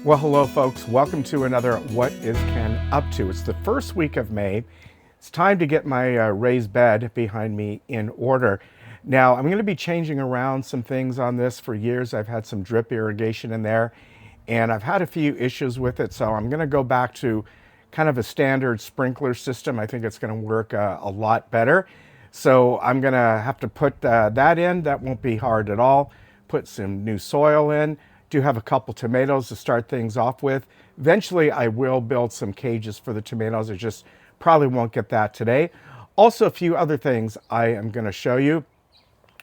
Well, hello, folks. Welcome to another What is Ken Up To? It's the first week of May. It's time to get my raised bed behind me in order. Now, I'm going to be changing around some things on this. For years, I've had some drip irrigation in there, and I've had a few issues with it, so I'm going to go back to kind of a standard sprinkler system. I think it's going to work a lot better. So I'm going to have to put that in. That won't be hard at all. Put some new soil in. Do have a couple tomatoes to start things off with. Eventually, I will build some cages for the tomatoes. I just probably won't get that today. Also, a few other things I am going to show you.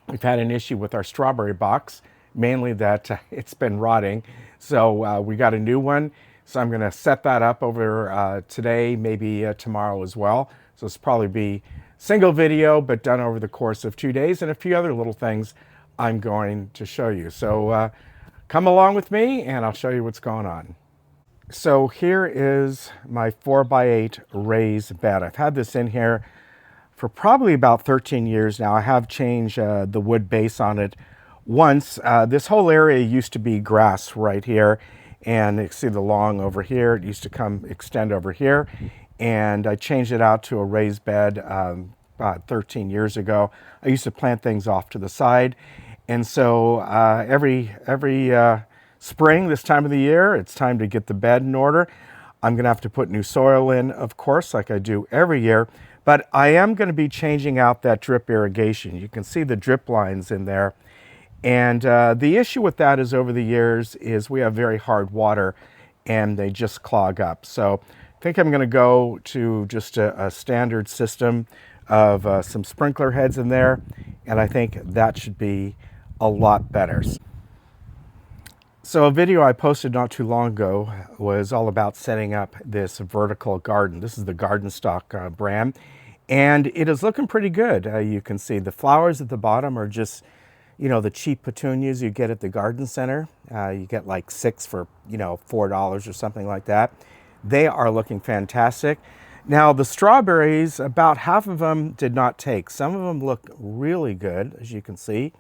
We've had an issue with our strawberry box, mainly that it's been rotting. So we got a new one. So I'm going to set that up over today, maybe tomorrow as well. So it's probably be single video, but done over the course of 2 days, and a few other little things I'm going to show you. So come along with me and I'll show you what's going on. So here is my 4x8 raised bed. I've had this in here for probably about 13 years now. I have changed the wood base on it once. This whole area used to be grass right here, and you see the lawn over here. It used to extend over here, and I changed it out to a raised bed about 13 years ago. I used to plant things off to the side. And so every spring, this time of the year, it's time to get the bed in order. I'm going to have to put new soil in, of course, like I do every year. But I am going to be changing out that drip irrigation. You can see the drip lines in there. And the issue with that is over the years is we have very hard water and they just clog up. So I think I'm going to go to just a standard system of some sprinkler heads in there. And I think that should be a lot better. So a video I posted not too long ago was all about setting up this vertical garden. This is the Garden Stock brand, and it is looking pretty good. You can see the flowers at the bottom are just, you know, the cheap petunias you get at the garden center. You get like 6 for, you know, $4 or something like that. They are looking fantastic. Now the strawberries, about half of them did not take. Some of them look really good, as you can see,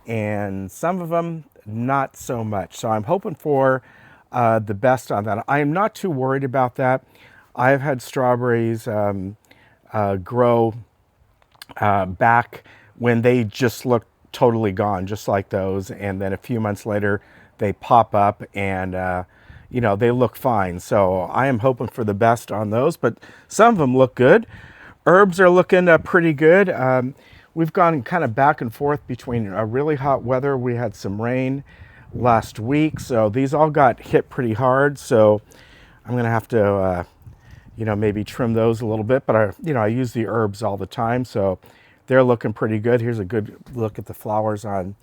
and some of them not so much. So I'm hoping for the best on that. I am not too worried about that. I've had strawberries grow back when they just look totally gone, just like those, and then a few months later they pop up and you know, they look fine. So I am hoping for the best on those, but some of them look good. Herbs are looking pretty good. We've gone kind of back and forth between really hot weather. We had some rain last week, so these all got hit pretty hard. So I'm going to have to, you know, maybe trim those a little bit. But you know, I use the herbs all the time, so they're looking pretty good. Here's a good look at the flowers on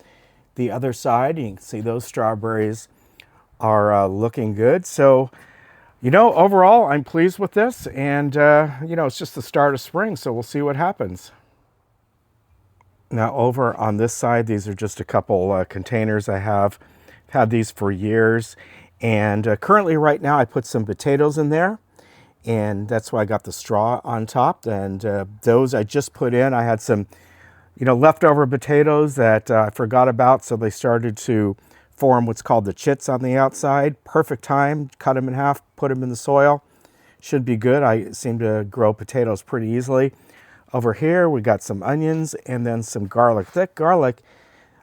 the other side. You can see those strawberries are looking good. So, you know, overall, I'm pleased with this, and you know, it's just the start of spring, so we'll see what happens. Now over on this side, these are just a couple containers I have. I've had these for years, and currently right now I put some potatoes in there, and that's why I got the straw on top. And those I just put in. I had some, you know, leftover potatoes that I forgot about, so they started to form what's called the chits on the outside. Perfect time, cut them in half, put them in the soil. Should be good. I seem to grow potatoes pretty easily. Over here, we got some onions and then some garlic. That garlic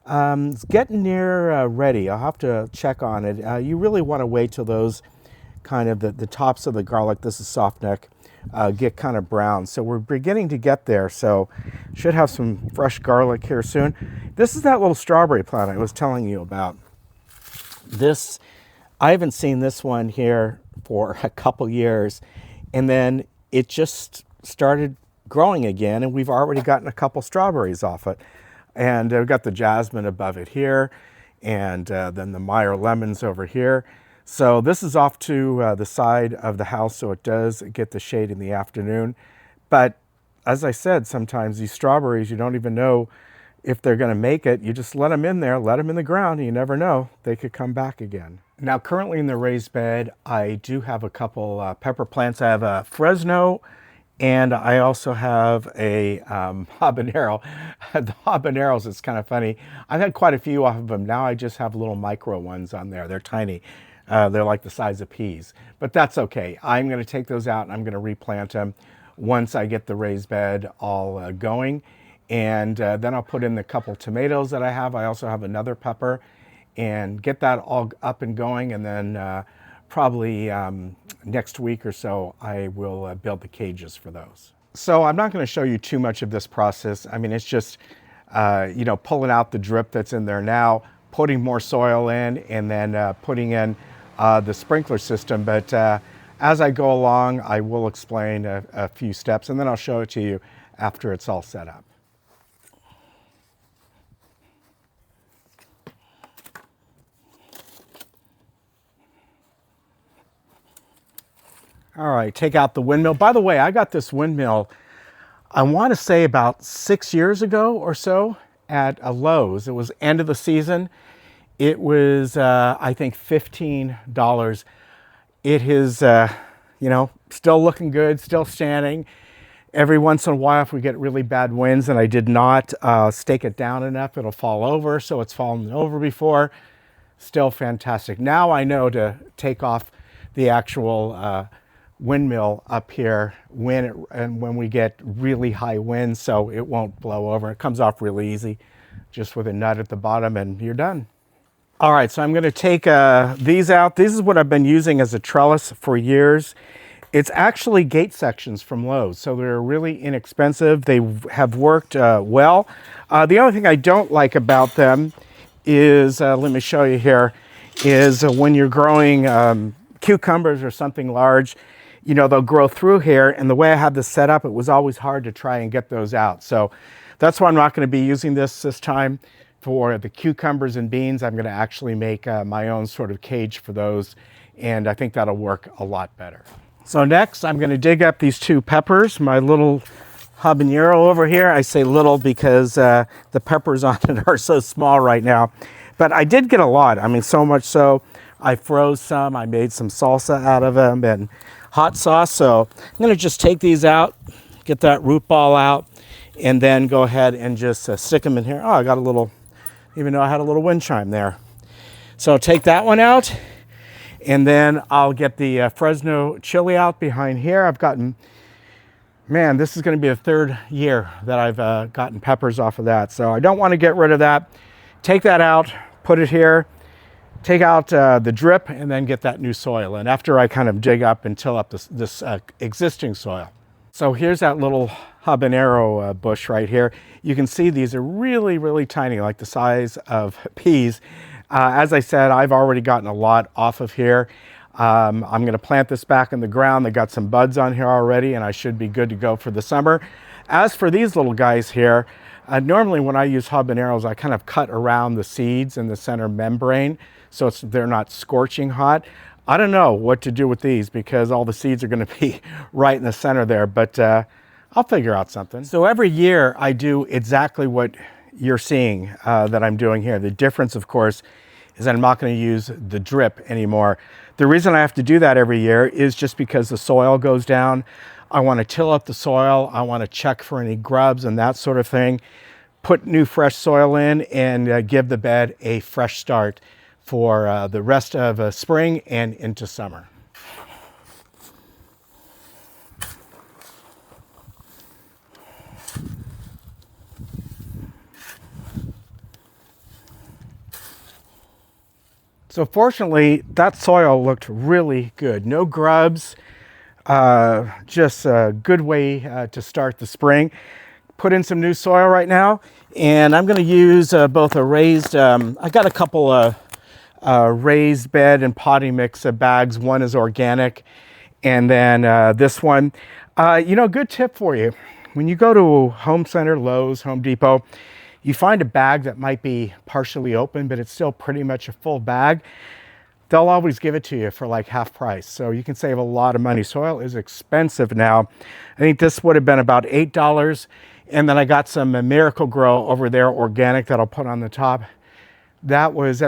is getting near ready. I'll have to check on it. You really want to wait till those kind of the tops of the garlic, this is soft neck, get kind of brown. So we're beginning to get there. So should have some fresh garlic here soon. This is that little strawberry plant I was telling you about. This, I haven't seen this one here for a couple years, and then it just started growing again, and we've already gotten a couple strawberries off it. And we've got the jasmine above it here, and then the Meyer lemons over here. So this is off to the side of the house, so it does get the shade in the afternoon. But as I said, sometimes these strawberries, you don't even know if they're going to make it. You just let them in there, let them in the ground, and you never know, they could come back again. Now currently in the raised bed, I do have a couple pepper plants. I have a Fresno, and I also have a habanero. The habaneros, it's kind of funny. I've had quite a few off of them. Now I just have little micro ones on there. They're tiny. They're like the size of peas, but that's okay. I'm going to take those out and I'm going to replant them once I get the raised bed all going. And then I'll put in the couple tomatoes that I have. I also have another pepper, and get that all up and going. And then probably next week or so, I will build the cages for those. So I'm not going to show you too much of this process. I mean, it's just, you know, pulling out the drip that's in there now, putting more soil in, and then putting in the sprinkler system. But as I go along, I will explain a few steps, and then I'll show it to you after it's all set up. All right, take out the windmill. By the way, I got this windmill, I want to say about 6 years ago or so at a Lowe's. It was end of the season. It was, I think, $15. It is, you know, still looking good, still standing. Every once in a while, if we get really bad winds and I did not stake it down enough, it'll fall over. So it's fallen over before. Still fantastic. Now I know to take off the actual windmill up here when we get really high winds, so it won't blow over. It comes off really easy, just with a nut at the bottom, and you're done. All right, so I'm going to take these out. This is what I've been using as a trellis for years. It's actually gate sections from Lowe's, so they're really inexpensive. They have worked well. The only thing I don't like about them is, let me show you here, is when you're growing cucumbers or something large, you know, they'll grow through here, and the way I had this set up, it was always hard to try and get those out. So that's why I'm not going to be using this time. For the cucumbers and beans, I'm going to actually make my own sort of cage for those, and I think that'll work a lot better. So next, I'm going to dig up these 2 peppers, my little habanero over here. I say little because the peppers on it are so small right now, but I did get a lot. I mean, so much so I froze some. I made some salsa out of them and hot sauce. So I'm going to just take these out, get that root ball out, and then go ahead and just stick them in here. Oh, I got a little, even though I had a little wind chime there. So take that one out, and then I'll get the Fresno chili out behind here. I've gotten, man, this is going to be the 3rd year that I've gotten peppers off of that. So I don't want to get rid of that. Take that out, put it here, take out the drip, and then get that new soil in after I kind of dig up and till up this existing soil. So here's that little habanero bush right here. You can see these are really, really tiny, like the size of peas. As I said, I've already gotten a lot off of here. I'm going to plant this back in the ground. They got some buds on here already, and I should be good to go for the summer. As for these little guys here, normally when I use habaneros, I kind of cut around the seeds in the center membrane so they're not scorching hot. I don't know what to do with these because all the seeds are going to be right in the center there, but I'll figure out something. So every year I do exactly what you're seeing that I'm doing here. The difference, of course, is that I'm not going to use the drip anymore. The reason I have to do that every year is just because the soil goes down. I want to till up the soil. I want to check for any grubs and that sort of thing. Put new fresh soil in and give the bed a fresh start for the rest of spring and into summer. So fortunately, that soil looked really good. No grubs, just a good way to start the spring. Put in some new soil right now, and I'm going to use both a raised, I got a couple of raised bed and potting mix bags. One is organic, and then this one. You know, good tip for you. When you go to Home Center, Lowe's, Home Depot, you find a bag that might be partially open, but it's still pretty much a full bag. They'll always give it to you for like half price. So you can save a lot of money. Soil is expensive now. I think this would have been about $8. And then I got some Miracle-Gro over there, organic, that I'll put on the top. That was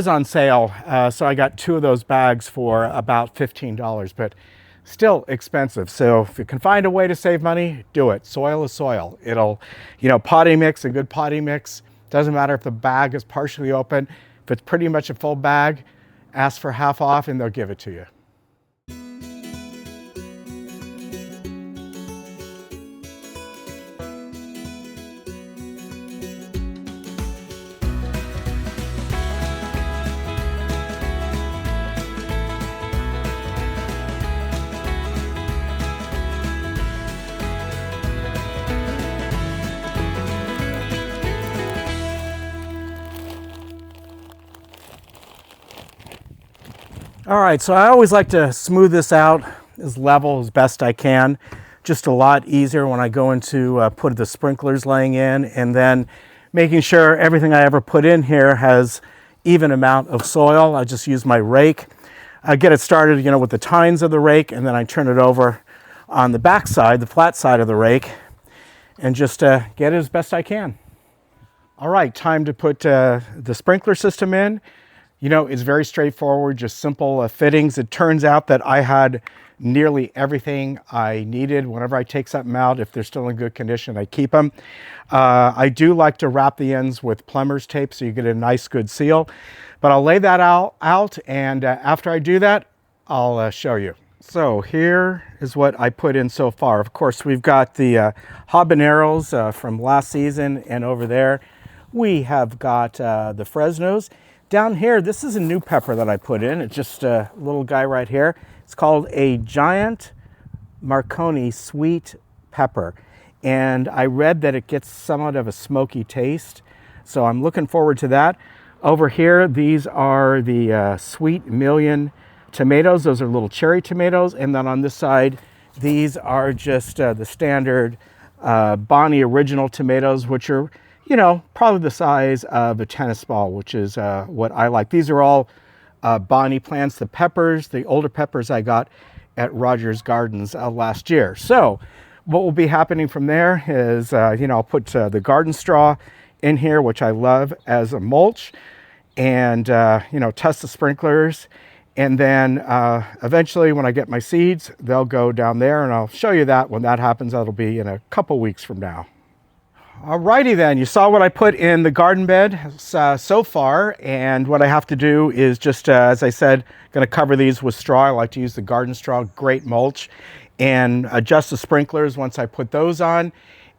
on sale. So I got 2 of those bags for about $15, but still expensive. So if you can find a way to save money, do it. Soil is soil. It'll, you know, potting mix, a good potting mix. Doesn't matter if the bag is partially open. If it's pretty much a full bag, Ask for half off and they'll give it to you. All right, so I always like to smooth this out as level as best I can. Just a lot easier when I go into put the sprinklers laying in, and then making sure everything I ever put in here has even amount of soil. I just use my rake. I get it started, with the tines of the rake, and then I turn it over on the back side, the flat side of the rake, and just get it as best I can. All right, time to put the sprinkler system in. It's very straightforward, just simple fittings. It turns out that I had nearly everything I needed. Whenever I take something out, if they're still in good condition, I keep them. I do like to wrap the ends with plumber's tape so you get a nice good seal. But I'll lay that out and after I do that, I'll show you. So here is what I put in so far. Of course, we've got the habaneros from last season, and over there we have got the Fresnos. Down here, this is a new pepper that I put in. It's just a little guy right here. It's called a giant Marconi sweet pepper. And I read that it gets somewhat of a smoky taste. So I'm looking forward to that. Over here, these are the Sweet Million tomatoes. Those are little cherry tomatoes. And then on this side, these are just the standard Bonnie original tomatoes, which are probably the size of a tennis ball, which is what I like. These are all Bonnie plants. The peppers, the older peppers I got at Rogers Gardens last year. So what will be happening from there is, I'll put the garden straw in here, which I love, as a mulch, and, test the sprinklers. And then eventually when I get my seeds, they'll go down there, and I'll show you that when that happens. That'll be in a couple weeks from now. Alrighty then, you saw what I put in the garden bed so far, and what I have to do is just, as I said, going to cover these with straw. I like to use the garden straw, great mulch, and adjust the sprinklers once I put those on.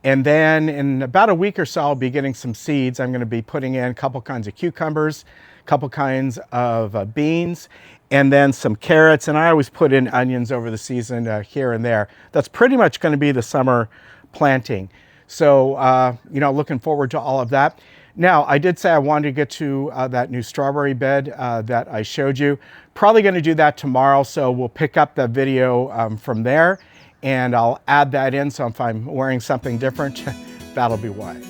And then in about a week or so, I'll be getting some seeds. I'm going to be putting in a couple kinds of cucumbers, a couple kinds of beans, and then some carrots. And I always put in onions over the season here and there. That's pretty much going to be the summer planting. So, looking forward to all of that. Now, I did say I wanted to get to that new strawberry bed that I showed you. Probably going to do that tomorrow, so we'll pick up the video from there, and I'll add that in. So if I'm wearing something different, that'll be why.